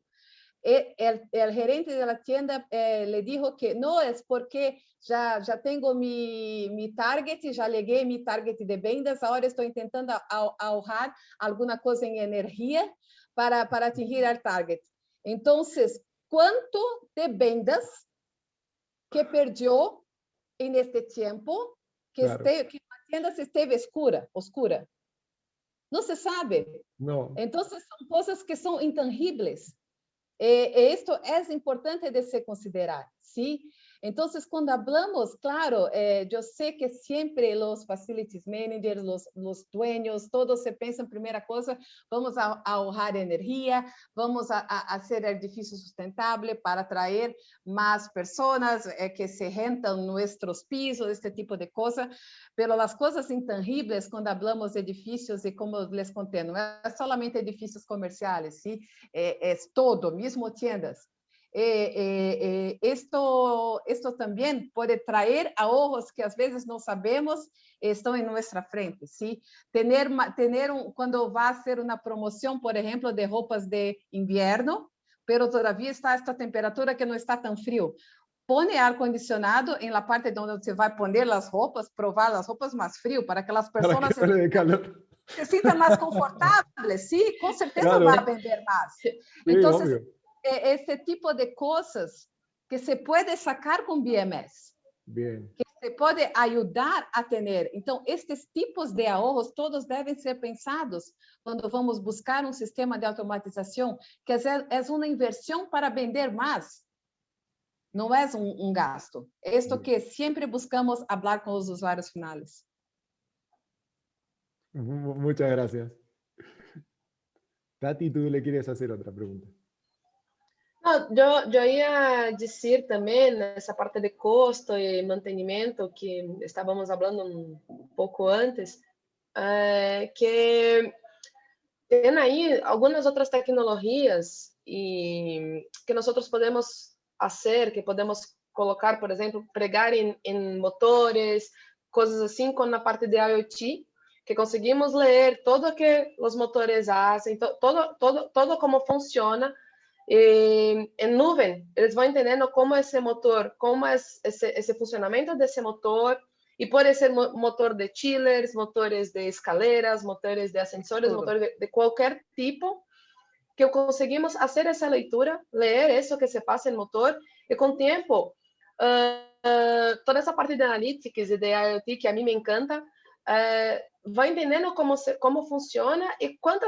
Speaker 2: O gerente da tienda le dijo que não é porque já tenho mi target, já liguei mi target de vendas, agora estou tentando ahorrar alguma coisa em energia para atingir o target. Então, quanto de vendas que perdeu neste tempo que a tienda esteve oscura? Não se sabe.
Speaker 1: No.
Speaker 2: Então, são coisas que são intangíveis. Esto é importante de se considerar, ¿sí? Entonces, cuando hablamos, claro, yo sé que siempre los facilities managers, los dueños, todos se piensan, primera cosa, vamos a ahorrar energía, vamos a hacer el edificio sustentable para atraer más personas que se rentan nuestros pisos, este tipo de cosas, pero las cosas intangibles, cuando hablamos de edificios, y como les conté, no es solamente edificios comerciales, ¿sí? Es todo, mismo tiendas. Esto también puede traer ahorros que a veces no sabemos están en nuestra frente, ¿sí? Cuando va a hacer una promoción, por ejemplo, de ropas de invierno, pero todavía está esta temperatura que no está tan frío. Pone ar-condicionado en la parte donde se va a poner las ropas, probar las ropas más frío, para que las personas...
Speaker 1: Para que no le dé calor.
Speaker 2: se sinta mais confortável, sim, com certeza
Speaker 1: Claro.
Speaker 2: vai vender mais.
Speaker 1: Sí,
Speaker 2: Então,
Speaker 1: obvio.
Speaker 2: esse tipo de coisas que se pode sacar com BMS,
Speaker 1: Bien.
Speaker 2: que se pode ajudar a ter. Então, estes tipos de ahorros todos devem ser pensados quando vamos buscar um sistema de automatização, que é uma inversão para vender mais. Não é um gasto. É isto que sempre buscamos falar com os usuários finais.
Speaker 1: Muchas gracias. Tati, tú le quieres hacer otra pregunta.
Speaker 3: Não, eu ia dizer também, nessa parte de custo e mantenimento, que estávamos falando um pouco antes, que tem aí algumas outras tecnologias que nós podemos fazer, que podemos colocar, por exemplo, pregar em motores, coisas assim, com a parte de IoT, que conseguimos ler tudo que os motores fazem, todo como funciona em nuvem. Eles vão entendendo como esse motor, como é esse funcionamento desse motor, e pode ser motor de chillers, motores de escaleras, motores de ascensores, motores de qualquer tipo, que conseguimos fazer essa leitura, ler isso que se passa no motor, e com o tempo, toda essa parte de analytics e de IoT, que a mim me encanta, vai entendendo como funciona e quando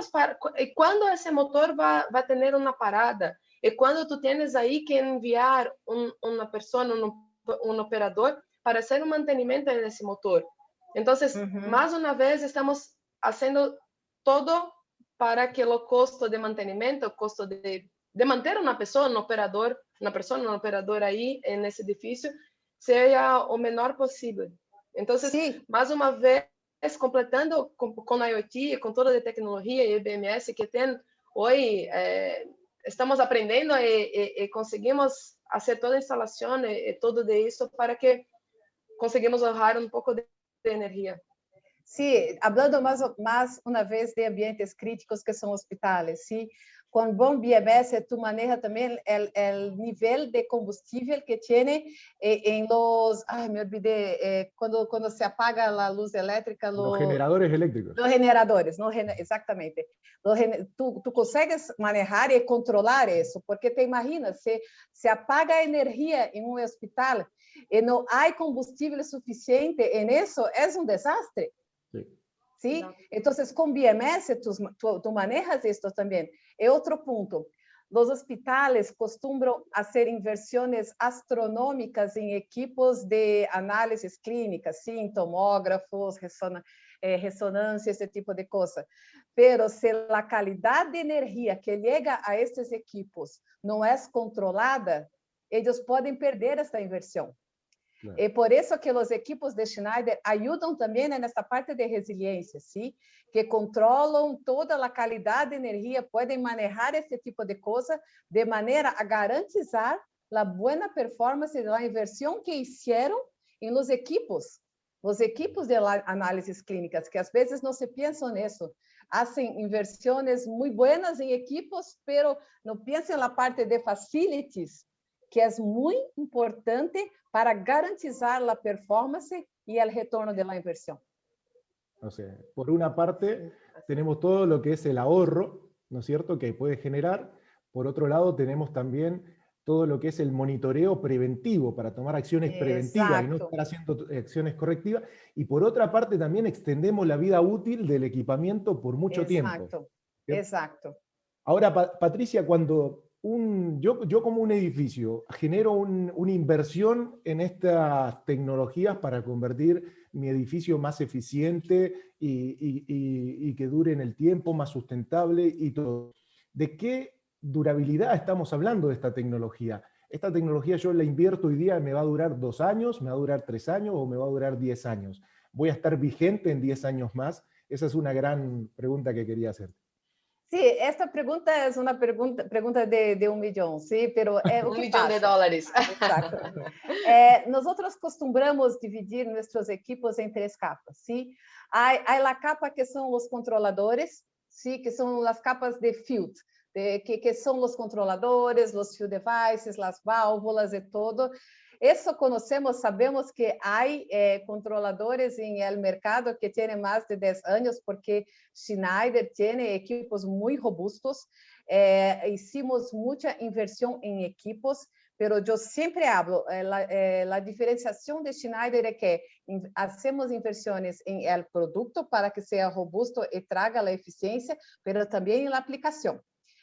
Speaker 3: esse motor vai ter uma parada, e quando tu tens aí que enviar uma pessoa, um operador, para hacer un mantenimiento en ese motor. Entonces, más una vez, estamos haciendo todo para que el costo de mantenimiento, el costo de mantener una persona, un operador ahí en ese edificio, sea o menor posible. Entonces, sí, más una vez, completando con IoT, con toda la tecnología y BMS que tienen hoy, estamos aprendiendo y conseguimos hacer toda la instalación y todo de eso para que conseguimos ahorrar um pouco de energia.
Speaker 2: Sí, hablando más una vez de ambientes críticos que son hospitales, ¿sí? Con buen BMS tú manejas también el nivel de combustible que tiene en los, me olvidé, cuando se apaga la luz eléctrica.
Speaker 1: Los generadores eléctricos.
Speaker 2: Los generadores, exactamente. Tú consigues manejar y controlar eso, porque te imaginas, se apaga energía en un hospital y no hay combustible suficiente en eso, es un desastre. ¿Sí? Entonces, con BMS tú manejas esto también. Y otro punto, los hospitales acostumbran hacer inversiones astronómicas en equipos de análisis clínicas, ¿sí? Tomógrafos, resonancia, ese tipo de cosas. Pero si la calidad de energía que llega a estos equipos no es controlada, ellos pueden perder esta inversión. Claro. E por isso que os equipos de Schneider ajudam também nessa parte de resiliência, sim? Que controlam toda a qualidade de energia, podem manejar esse tipo de coisa de maneira a garantizar a boa performance da inversão que fizeram em los equipos de análises clínicas, que às vezes não se pensam nisso. Hacen inversões muito buenas em equipos, pero não pensam na parte de facilities, que é muito importante para garantizar la performance y el retorno de la inversión.
Speaker 1: O sea, por una parte tenemos todo lo que es el ahorro, ¿no es cierto?, que puede generar. Por otro lado tenemos también todo lo que es el monitoreo preventivo para tomar acciones preventivas y no estar haciendo acciones correctivas. Y por otra parte también extendemos la vida útil del equipamiento por mucho tiempo.
Speaker 2: Exacto.
Speaker 1: Ahora, Patricia, cuando yo como un edificio genero una inversión en estas tecnologías para convertir mi edificio más eficiente y que dure en el tiempo, más sustentable y todo. ¿De qué durabilidad estamos hablando de esta tecnología? Esta tecnología yo la invierto hoy día, ¿me va a durar 2 años, me va a durar 3 años o me va a durar 10 años? ¿Voy a estar vigente en 10 años más? Esa es una gran pregunta que quería hacer.
Speaker 2: Sí, esta pregunta es una pregunta de $1 millón, sí, pero es
Speaker 3: $1 millón de dólares.
Speaker 2: Exacto. Nosotros acostumbramos dividir nuestros equipos en 3 capas, sí. Hay la capa que son los controladores, sí, que son las capas de field, que son los controladores, los field devices, las válvulas y todo. Isso conhecemos, sabemos que há controladores no mercado que têm mais de 10 anos, porque Schneider tem equipos muito robustos. Hicimos muita inversión en equipos, pero yo siempre hablo, la diferenciación de Schneider es que hacemos inversiones en el producto para que sea robusto y traga la eficiencia, pero también en la aplicación,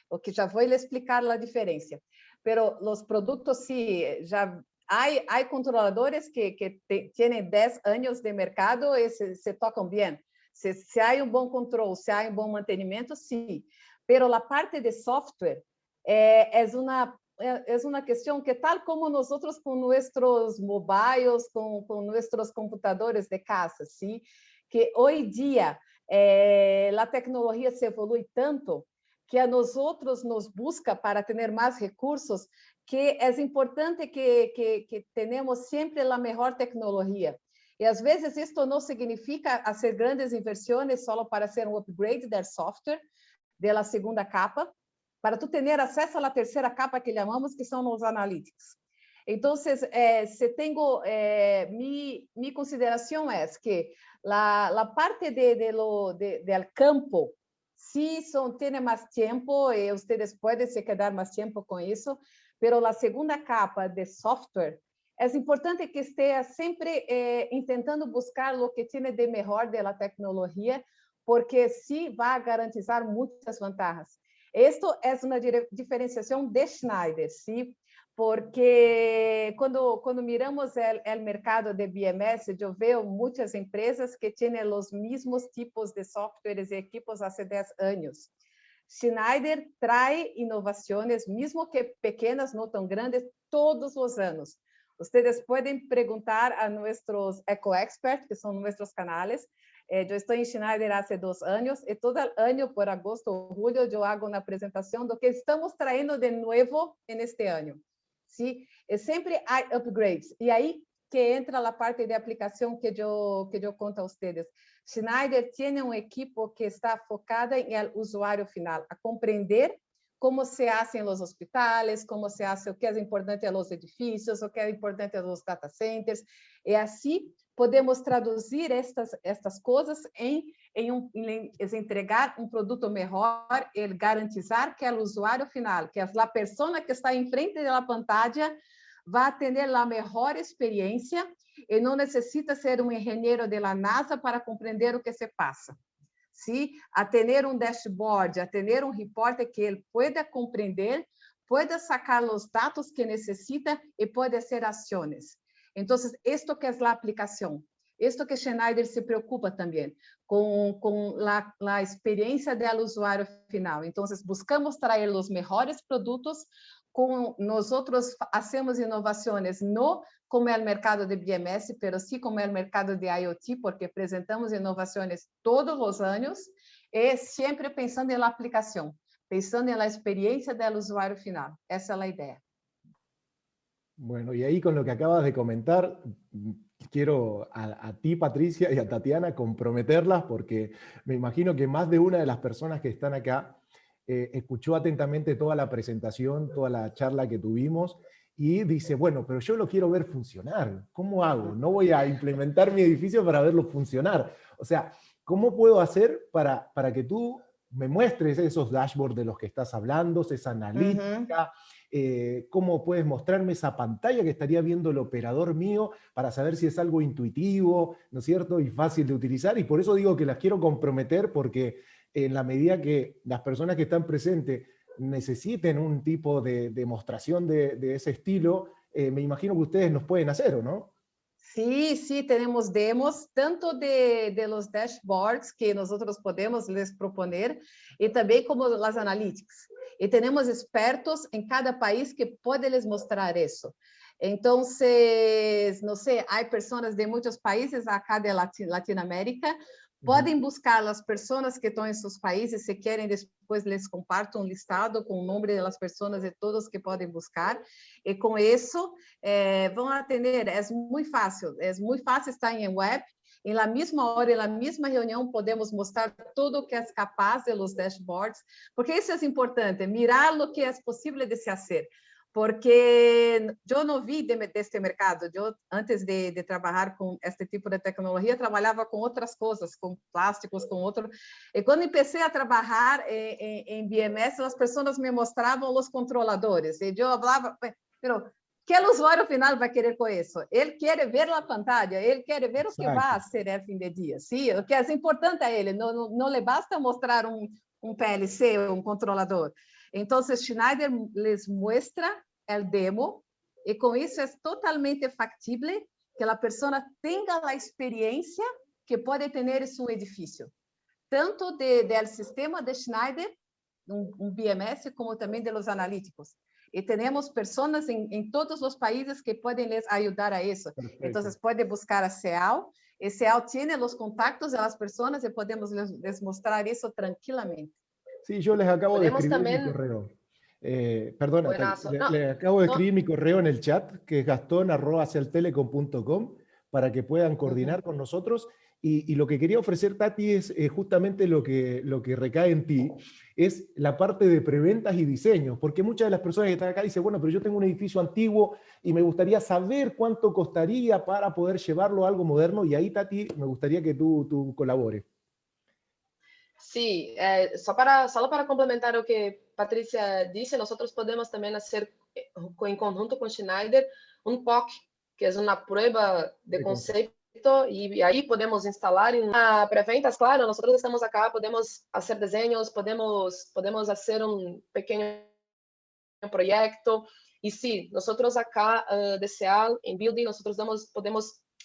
Speaker 2: o que ya voy a explicar la diferencia. Pero los productos sí, ya hay controladores que tienen 10 años de mercado y se tocan bien. Se hay un buen control, se hay un buen mantenimiento, sí. Pero la parte de software es una cuestión que tal como nosotros con nuestros mobiles, con nuestros computadores de casa, ¿sí? Que hoy día la tecnología se evolui tanto que a nosotros nos busca para tener más recursos, que es importante que tenemos siempre la mejor tecnología. Y a veces esto no significa hacer grandes inversiones solo para hacer un upgrade del software, de la segunda capa, para tu tener acesso à terceira capa que chamamos, que são os analytics. Então, se tenho, minha consideração é que a parte do campo, se tem mais tempo, e vocês podem se quedar mais tempo com isso, mas a segunda capa de software, é importante que esteja sempre tentando buscar o que tem de melhor da tecnologia, porque sí va a garantizar muchas ventajas. Esto es una diferenciación de Schneider, ¿sí? Porque cuando miramos el mercado de BMS, yo veo muchas empresas que tienen los mismos tipos de softwares y equipos hace 10 años. Schneider trae innovaciones, mismo que pequeñas, no tan grandes, todos los años. Ustedes pueden preguntar a nuestros EcoExperts, que son nuestros canales. Eu estou em Schneider há 2 anos e todo ano, por agosto ou julho, eu hago uma apresentação do que estamos trazendo de novo neste ano. ¿Sí? E sempre há upgrades. E aí que entra a parte de aplicação que eu conto a vocês. Schneider tem um equipo que está focada em el usuário final, a compreender como se fazem os hospitais, como se hace, o que é importante nos edifícios, o que é importante nos data centers, e assim podemos traduzir estas coisas em entregar um produto melhor e garantizar que o usuário final, que a pessoa que está em frente da pantalla, vai ter a melhor experiência e não necessita ser um engenheiro da NASA para compreender o que se passa. ¿Sí? A ter um dashboard, a ter um reporte que ele pueda compreender, pueda sacar os dados que necessita e pode hacer ações. Então, isto que é a aplicação, isto que Schneider se preocupa também com a experiência do usuário final. Então, buscamos trazer os melhores produtos, nós fazemos inovações não como é o mercado de BMS, mas sim como é o mercado de IoT, porque apresentamos inovações todos os anos e sempre pensando na aplicação, pensando na experiência do usuário final. Essa é a ideia.
Speaker 1: Bueno, y ahí con lo que acabas de comentar, quiero a ti, Patricia, y a Tatiana comprometerlas, porque me imagino que más de una de las personas que están acá escuchó atentamente toda la presentación, toda la charla que tuvimos, y dice, bueno, pero yo lo quiero ver funcionar. ¿Cómo hago? No voy a implementar mi edificio para verlo funcionar. O sea, ¿cómo puedo hacer para que tú me muestres esos dashboards de los que estás hablando, esa analítica? ¿Cómo puedes mostrarme esa pantalla que estaría viendo el operador mío para saber si es algo intuitivo, ¿no es cierto? Y fácil de utilizar. Y por eso digo que las quiero comprometer, porque en la medida que las personas que están presentes necesiten un tipo de demostración de ese estilo, me imagino que ustedes nos pueden hacer, ¿o no?
Speaker 2: Sí, sí, tenemos demos, tanto de los dashboards que nosotros podemos les proponer, y también como las analytics. Y tenemos expertos en cada país que pueden les mostrar eso. Entonces, no sé, hay personas de muchos países acá de Latinoamérica. Podem buscar as pessoas que estão em seus países, se querem, depois les comparto um listado com o nome das pessoas e todos que podem buscar, e com isso vão atender, é muito fácil estar em web, e na mesma hora, na mesma reunião, podemos mostrar tudo o que é capaz de los dashboards, porque isso é importante, mirar o que é possível de se fazer, porque eu não vi deste mercado. Eu, antes de trabalhar com este tipo de tecnologia, trabalhava com outras coisas, com plásticos, com outro. E quando comecei a trabalhar em BMS, as pessoas me mostravam os controladores. E eu falava, pero que o usuário final vai querer com isso? Ele quer ver a pantalla, ele quer ver o que vai ser no fim de dia. Sim, o que é importante a ele, não le basta mostrar um PLC, um controlador. Então, Schneider les muestra o demo e com isso é totalmente factível que a pessoa tenha a experiência que pode ter em seu edifício, tanto do sistema de Schneider, um BMS, como também dos analíticos. E temos pessoas em todos os países que podem les ajudar a isso. Então, pode buscar a SEAL, e SEAL tem os contatos das pessoas e podemos les mostrar isso tranquilamente.
Speaker 1: Sí, yo les acabo de escribir mi correo. Perdona, les acabo de escribir mi correo en el chat, que es gaston@celtelecom.com, para que puedan coordinar con nosotros. Y lo que quería ofrecer, Tati, es justamente lo que recae en ti, es la parte de preventas y diseños, porque muchas de las personas que están acá dicen, bueno, pero yo tengo un edificio antiguo y me gustaría saber cuánto costaría para poder llevarlo a algo moderno, y ahí, Tati, me gustaría que tú colabores.
Speaker 3: Sí, solo para complementar o que Patrícia disse, nós podemos também fazer em conjunto com Schneider um POC, que é uma prova de conceito, e aí podemos instalar em pré-ventas, claro, nós estamos acá, podemos fazer desenhos, podemos fazer um pequeno projeto, e sim, nós acá de SEAL, em Building, nós podemos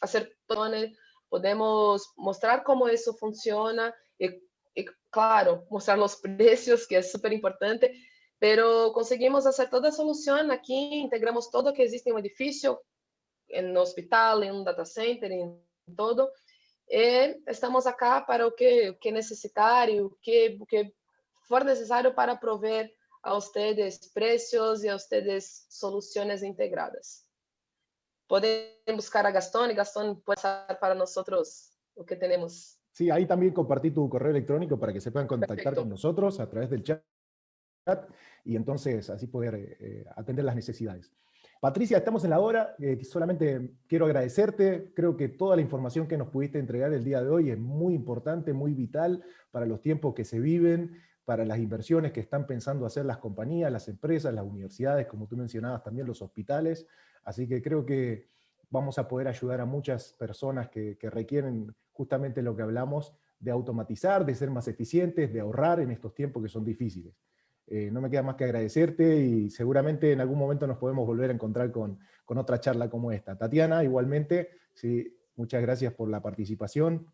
Speaker 3: fazer, podemos mostrar como isso funciona, e claro, mostrar os preços, que é super importante, pero conseguimos fazer toda a solução aqui, integramos todo o que existe em um edifício, em um hospital, em um data center, em todo, e estamos acá para o que necessitar e o que for necessário para prover a ustedes preços e a ustedes soluções integradas. Podem buscar a Gaston, e Gaston pode passar para nós o que temos.
Speaker 1: Sí, ahí también compartí tu correo electrónico para que se puedan contactar con nosotros a través del chat y entonces así poder atender las necesidades. Patricia, estamos en la hora, solamente quiero agradecerte, creo que toda la información que nos pudiste entregar el día de hoy es muy importante, muy vital para los tiempos que se viven, para las inversiones que están pensando hacer las compañías, las empresas, las universidades, como tú mencionabas también los hospitales, así que creo que vamos a poder ayudar a muchas personas que requieren justamente lo que hablamos, de automatizar, de ser más eficientes, de ahorrar en estos tiempos que son difíciles. No me queda más que agradecerte y seguramente en algún momento nos podemos volver a encontrar con otra charla como esta. Tatiana, igualmente, sí, muchas gracias por la participación.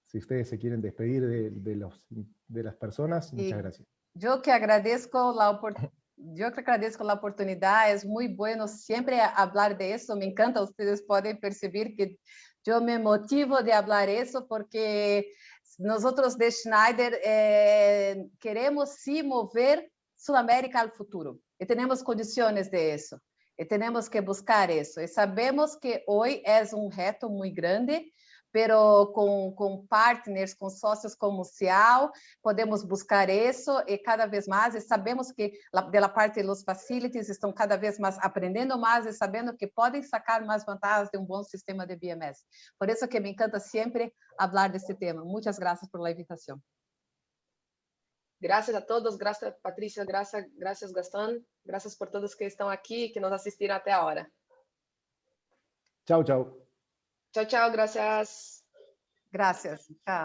Speaker 1: Si ustedes se quieren despedir de las personas, muchas gracias.
Speaker 2: Yo que agradezco la oportunidad, es muy bueno siempre hablar de eso, me encanta, ustedes pueden percibir que yo me motivo de hablar eso porque nosotros de Schneider queremos sí mover Sudamérica al futuro y tenemos condiciones de eso y tenemos que buscar eso y sabemos que hoy es un reto muy grande, pero com partners, com sócios como SEAL, podemos buscar isso e cada vez mais, e sabemos que da parte dos facilities estão cada vez mais aprendendo mais e sabendo que podem sacar mais vantagens de um bom sistema de BMS. Por isso que me encanta sempre falar desse tema. Muitas graças por la invitação.
Speaker 3: Graças a todos, graças Patrícia, graças Gaston, graças por todos que estão aqui, que nos assistiram até a hora.
Speaker 1: Tchau, tchau.
Speaker 3: Tchau, tchau, graças.
Speaker 2: Graças. Tchau.